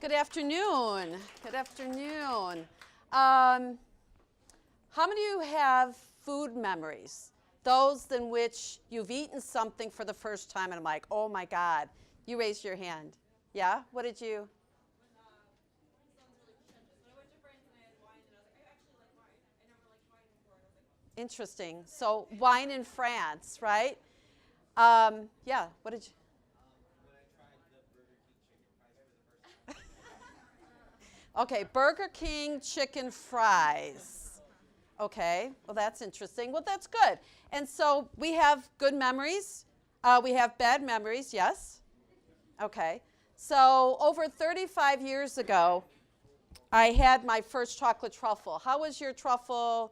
Good afternoon. Good afternoon. How many of you have food memories? Those in which you've eaten something for the first time and I'm like, oh my God. You raised your hand. Yeah? What did you? Interesting. So wine in France, right? Yeah. What did you? Okay, Burger King chicken fries. Okay, well that's interesting. Well, that's good. And so we have good memories. We have bad memories, yes? Okay. So over 35 years ago, I had my first chocolate truffle. How was your truffle?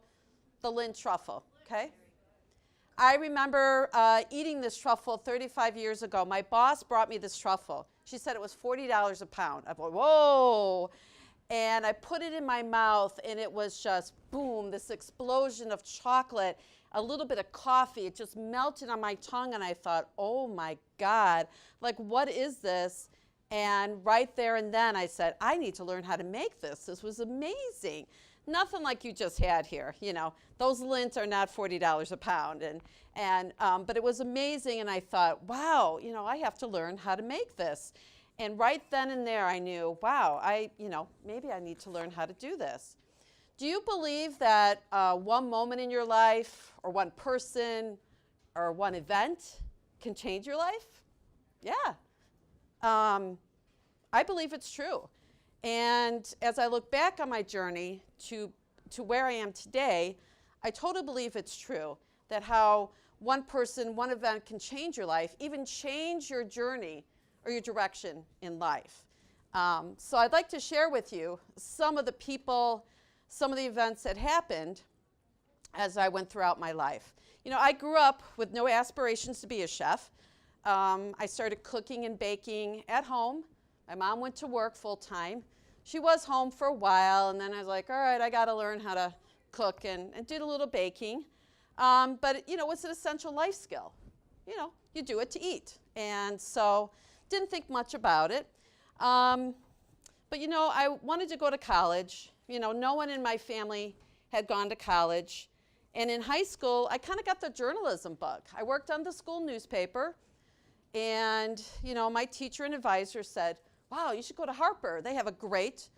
The Lindt truffle, okay? I remember eating this truffle 35 years ago. My boss brought me this truffle. She said it was $40 a pound. I thought, whoa. And I put it in my mouth, and it was just, boom, this explosion of chocolate, a little bit of coffee. It just melted on my tongue, and I thought, oh, my God, like, what is this? And right there and then I said, I need to learn how to make this. This was amazing. Nothing like you just had here, you know. Those Lindt are not $40 a pound, but it was amazing, and I thought, wow, you know, I have to learn how to make this. And right then and there, I knew, wow, maybe I need to learn how to do this. Do you believe that one moment in your life, or one person, or one event can change your life? Yeah. I believe it's true. And as I look back on my journey to where I am today, I totally believe it's true, that how one person, one event can change your life, even change your journey or your direction in life. So I'd like to share with you some of the people, some of the events that happened as I went throughout my life. You know, I grew up with no aspirations to be a chef. I started cooking and baking at home. My mom went to work full time. She was home for a while, and then I was like, all right, I got to learn how to cook and did a little baking. But, you know, it's an essential life skill. You know, you do it to eat. And so didn't think much about it. But, you know, I wanted to go to college. You know, no one in my family had gone to college. And in high school, I kind of got the journalism bug. I worked on the school newspaper. And, you know, my teacher and advisor said, wow, you should go to Harper. They have a great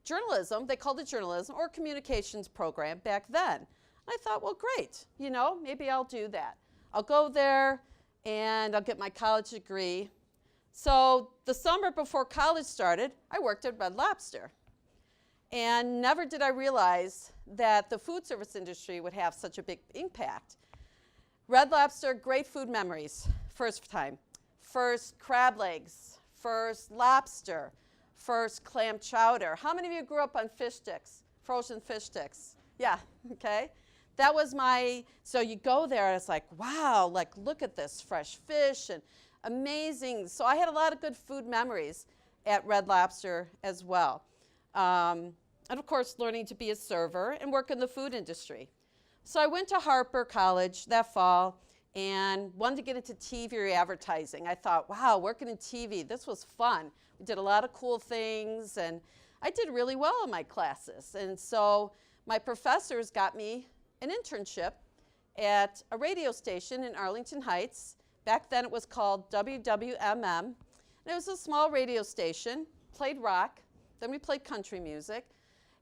journalism, they called it journalism, or communications program back then. And I thought, well, great, you know, maybe I'll do that. I'll go there, and I'll get my college degree. So the summer before college started, I worked at Red Lobster. And never did I realize that the food service industry would have such a big impact. Red Lobster, great food memories, first time. First crab legs, first lobster, first clam chowder. How many of you grew up on fish sticks, frozen fish sticks? Yeah, okay. That was so you go there and it's like, wow, like look at this fresh fish and amazing. So I had a lot of good food memories at Red Lobster as well. And of course, learning to be a server and work in the food industry. So I went to Harper College that fall and wanted to get into TV advertising. I thought, wow, working in TV, this was fun. We did a lot of cool things, and I did really well in my classes. And so my professors got me an internship at a radio station in Arlington Heights. Back then it was called WWMM. And it was a small radio station, played rock, then we played country music.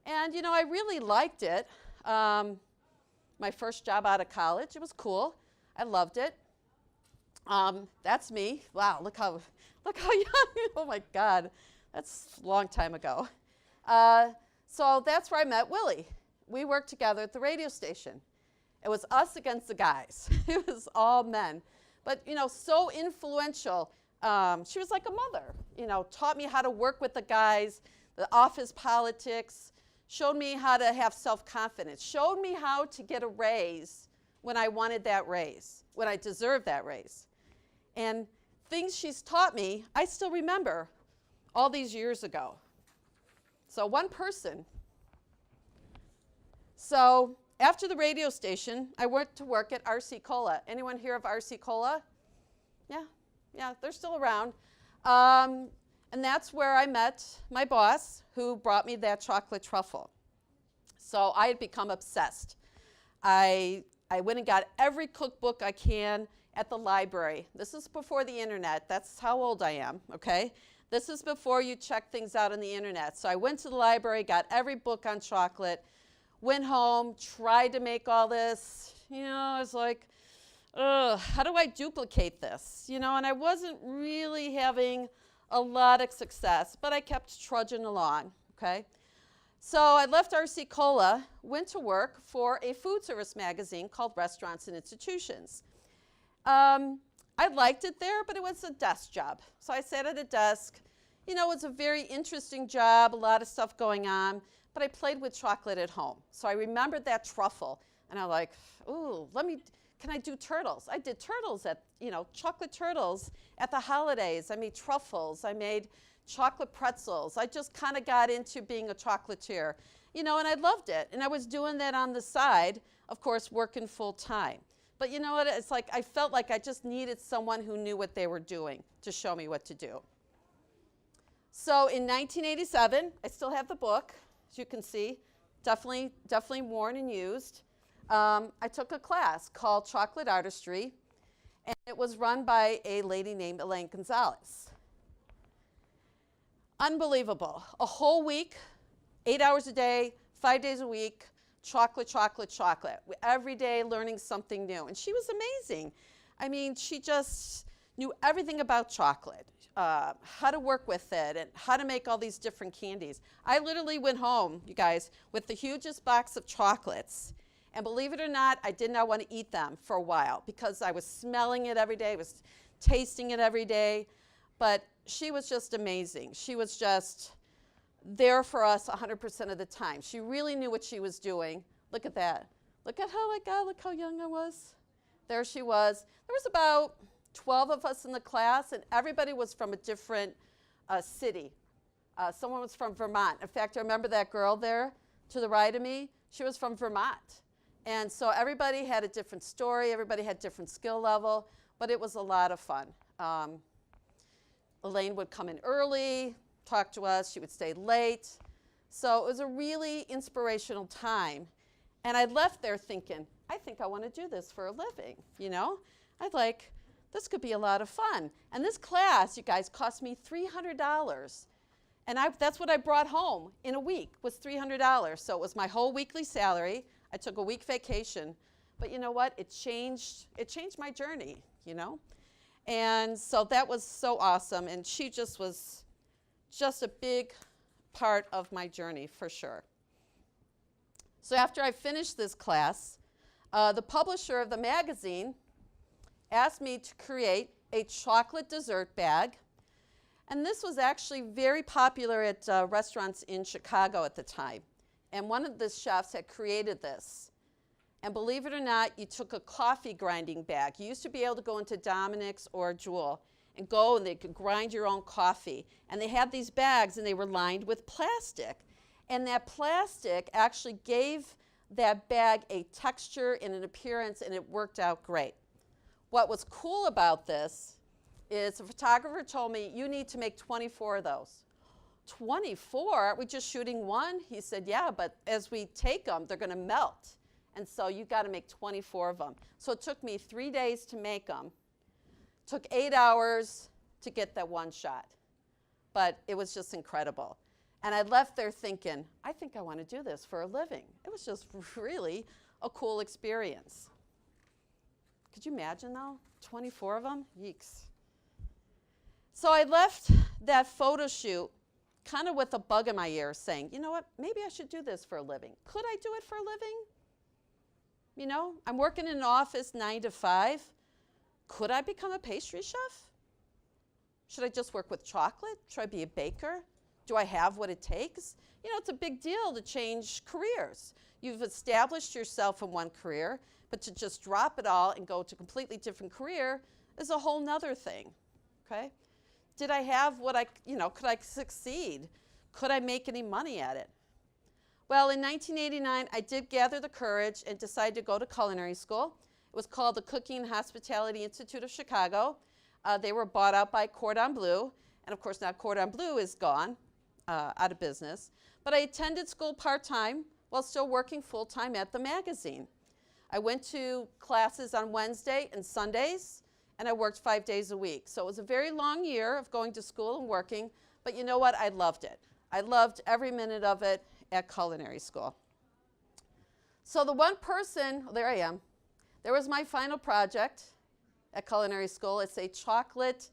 And you know, I really liked it. My first job out of college, it was cool. I loved it. That's me. Wow, look how young. Oh my God, that's a long time ago. So that's where I met Willie. We worked together at the radio station. It was us against the guys. It was all men. But you know, so influential. She was like a mother. You know, taught me how to work with the guys, the office politics, showed me how to have self-confidence, showed me how to get a raise when I wanted that raise, when I deserved that raise. And things she's taught me, I still remember all these years ago. So one person. So after the radio station, I went to work at RC Cola. Anyone hear of RC Cola? Yeah, they're still around. And that's where I met my boss, who brought me that chocolate truffle. So I had become obsessed. I went and got every cookbook I can at the library. This is before the internet. That's how old I am, okay? This is before you check things out on the internet. So I went to the library, got every book on chocolate, went home, tried to make all this. You know, I was like, ugh, how do I duplicate this? You know, and I wasn't really having a lot of success, but I kept trudging along, okay? So I left RC Cola, went to work for a food service magazine called Restaurants and Institutions. I liked it there, but it was a desk job. So I sat at a desk. You know, it was a very interesting job, a lot of stuff going on, but I played with chocolate at home. So I remembered that truffle, and I'm like, ooh, can I do turtles? I did turtles chocolate turtles at the holidays. I made truffles. I made chocolate pretzels. I just kind of got into being a chocolatier, you know, and I loved it. And I was doing that on the side, of course, working full time. But you know what? It's like I felt like I just needed someone who knew what they were doing to show me what to do. So in 1987, I still have the book, as you can see, definitely worn and used. I took a class called Chocolate Artistry, and it was run by a lady named Elaine Gonzalez. Unbelievable. A whole week, 8 hours a day, 5 days a week, chocolate, chocolate, chocolate. Every day learning something new. And she was amazing. I mean, she just knew everything about chocolate, how to work with it, and how to make all these different candies. I literally went home, you guys, with the hugest box of chocolates. And believe it or not, I did not want to eat them for a while because I was smelling it every day, I was tasting it every day. But she was just amazing. She was just there for us 100% of the time. She really knew what she was doing. Look at that. Look at how, look how young I was. There she was. There was about 12 of us in the class, and everybody was from a different city. Someone was from Vermont. In fact, I remember that girl there to the right of me. She was from Vermont. And so everybody had a different story. Everybody had different skill level, but it was a lot of fun. Elaine would come in early, talk to us. She would stay late. So it was a really inspirational time. And I left there thinking, I think I want to do this for a living, you know? I'd like, this could be a lot of fun. And this class, you guys, cost me $300. And that's what I brought home in a week, was $300. So it was my whole weekly salary. I took a week vacation. But you know what? It changed my journey, you know? And so that was so awesome. And she just was just a big part of my journey, for sure. So after I finished this class, the publisher of the magazine asked me to create a chocolate dessert bag. And this was actually very popular at restaurants in Chicago at the time. And one of the chefs had created this. And believe it or not, you took a coffee grinding bag. You used to be able to go into Dominic's or Jewel and go, and they could grind your own coffee. And they had these bags, and they were lined with plastic. And that plastic actually gave that bag a texture and an appearance, and it worked out great. What was cool about this is the photographer told me, you need to make 24 of those. 24? Aren't we just shooting one? He said, yeah, but as we take them, they're going to melt. And so you've got to make 24 of them. So it took me 3 days to make them. Took 8 hours to get that one shot. But it was just incredible. And I left there thinking, I think I want to do this for a living. It was just really a cool experience. Could you imagine, though? 24 of them? Yeeks. So I left that photo shoot kind of with a bug in my ear saying, you know what, maybe I should do this for a living. Could I do it for a living? You know, I'm working in an office 9 to 5. Could I become a pastry chef? Should I just work with chocolate? Should I be a baker? Do I have what it takes? You know, it's a big deal to change careers. You've established yourself in one career, but to just drop it all and go to a completely different career is a whole nother thing, okay? Did I have what could I succeed? Could I make any money at it? Well, in 1989, I did gather the courage and decided to go to culinary school. It was called the Cooking and Hospitality Institute of Chicago. They were bought out by Cordon Bleu, And of course now Cordon Bleu is gone, out of business. But I attended school part-time while still working full-time at the magazine. I went to classes on Wednesday and Sundays, and I worked 5 days a week. So it was a very long year of going to school and working, but you know what? I loved it. I loved every minute of it at culinary school. So the one person, well, there I am. There was my final project at culinary school. It's a chocolate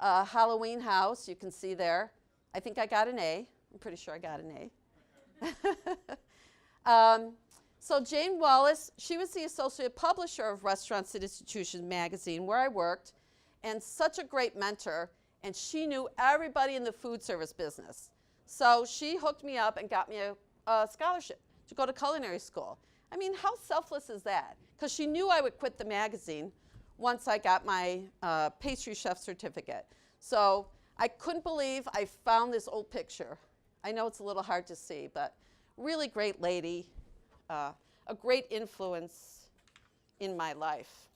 Halloween house. You can see there. I think I got an A. I'm pretty sure I got an A. So Jane Wallace, she was the associate publisher of Restaurants and Institutions magazine where I worked, and such a great mentor, and she knew everybody in the food service business. So she hooked me up and got me a scholarship to go to culinary school. I mean, how selfless is that? Because she knew I would quit the magazine once I got my pastry chef certificate. So I couldn't believe I found this old picture. I know it's a little hard to see, but really great lady, a great influence in my life.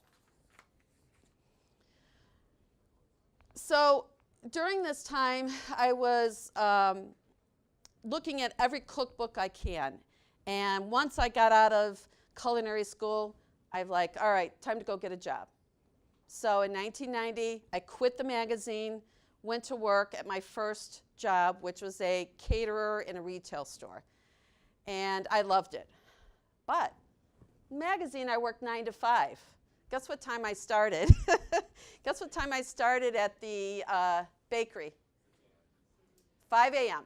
So during this time, I was looking at every cookbook I can. And once I got out of culinary school, I'm like, all right, time to go get a job. So in 1990, I quit the magazine, went to work at my first job, which was a caterer in a retail store. And I loved it. But magazine, I worked 9 to 5. Guess what time I started? Guess what time I started at the bakery? 5 a.m.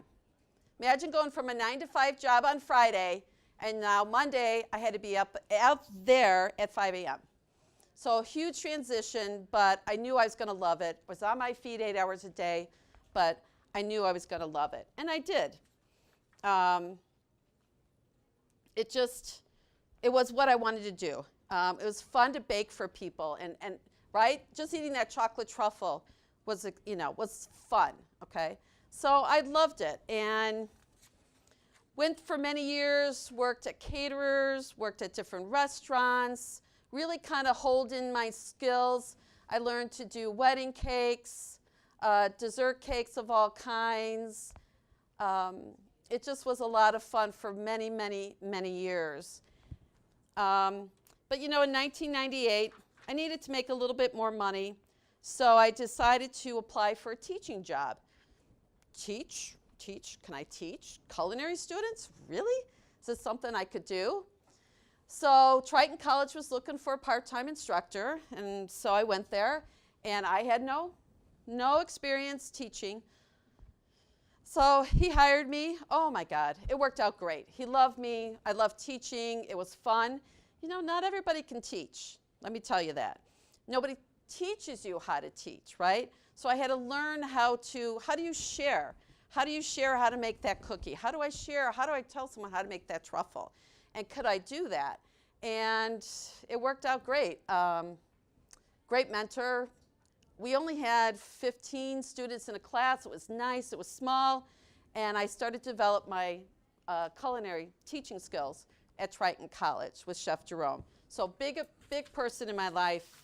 Imagine going from a 9 to 5 job on Friday, and now Monday I had to be out there at 5 a.m. So a huge transition, but I knew I was going to love it. I was on my feet 8 hours a day, but I knew I was going to love it, and I did. It was what I wanted to do. It was fun to bake for people, and right, just eating that chocolate truffle was fun. Okay, so I loved it, and went for many years, worked at caterers, worked at different restaurants, really kind of honed in my skills. I learned to do wedding cakes, dessert cakes of all kinds. It just was a lot of fun for many, many, many years. But in 1998, I needed to make a little bit more money, so I decided to apply for a teaching job. Teach? Can I teach culinary students? Really? Is this something I could do? So Triton College was looking for a part-time instructor, and so I went there, and I had no experience teaching. So he hired me. Oh my God, it worked out great. He loved me. I loved teaching. It was fun. Not everybody can teach. Let me tell you that. Nobody teaches you how to teach, right? So I had to learn how do you share? How do you share how to make that cookie? How do I tell someone how to make that truffle? And could I do that? And it worked out great. Great mentor. We only had 15 students in a class. It was nice. It was small. And I started to develop my culinary teaching skills at Triton College with Chef Jerome. So big person in my life.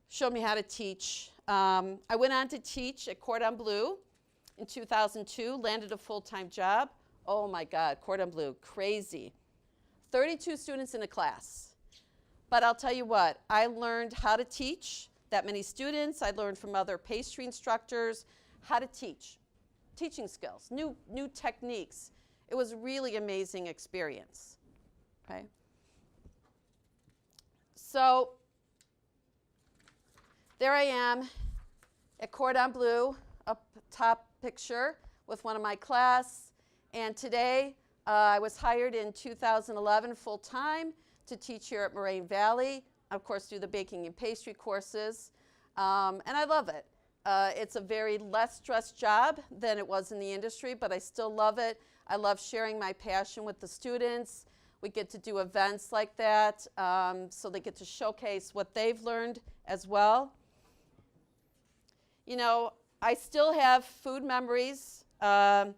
Showed me how to teach. I went on to teach at Cordon Bleu in 2002. Landed a full-time job. Oh my God, Cordon Bleu, crazy. 32 students in a class. But I'll tell you what, I learned how to teach that many students. I learned from other pastry instructors how to teach, teaching skills, new techniques. It was a really amazing experience. Okay. So there I am at Cordon Bleu, up top picture with one of my class. And today I was hired in 2011 full-time to teach here at Moraine Valley. Of course, do the baking and pastry courses. And I love it. It's a very less stressed job than it was in the industry, but I still love it. I love sharing my passion with the students. We get to do events like that, so they get to showcase what they've learned as well. I still have food memories. I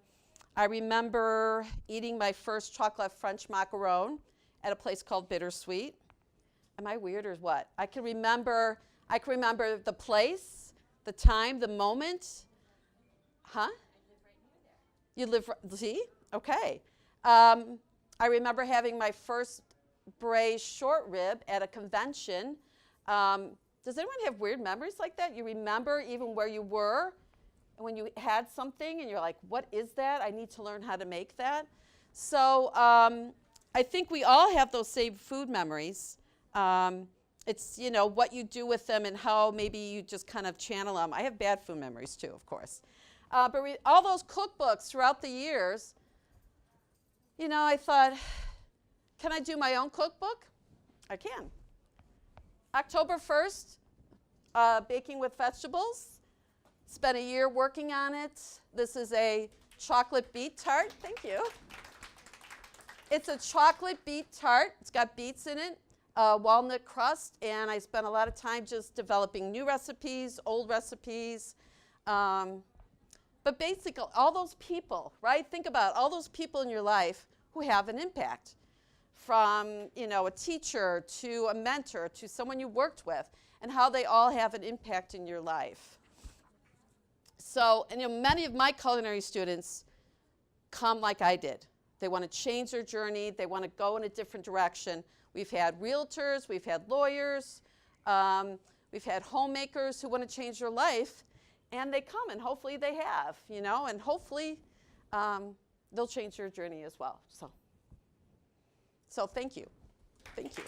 remember eating my first chocolate French macaron at a place called Bittersweet. Am I weird or what? I can remember the place, the time, the moment. Huh? You live, see? Okay. I remember having my first braised short rib at a convention. Does anyone have weird memories like that? You remember even where you were when you had something and you're like, what is that? I need to learn how to make that. So I think we all have those same food memories. It's, you know, what you do with them and how maybe you just kind of channel them. I have bad food memories too, of course. But all those cookbooks throughout the years, you know, I thought, can I do my own cookbook? I can. October 1st, baking with vegetables. Spent a year working on it. This is a chocolate beet tart. Thank you. It's a chocolate beet tart. It's got beets in it, walnut crust, and I spent a lot of time just developing new recipes, old recipes. But basically, all those people, right? Think about all those people in your life who have an impact, from, you know, a teacher to a mentor to someone you worked with, and how they all have an impact in your life. So, and you know, many of my culinary students come like I did. They want to change their journey. They want to go in a different direction. We've had realtors, we've had lawyers, we've had homemakers who want to change their life, and they come, and hopefully they have, you know, and hopefully they'll change their journey as well. So thank you. Thank you.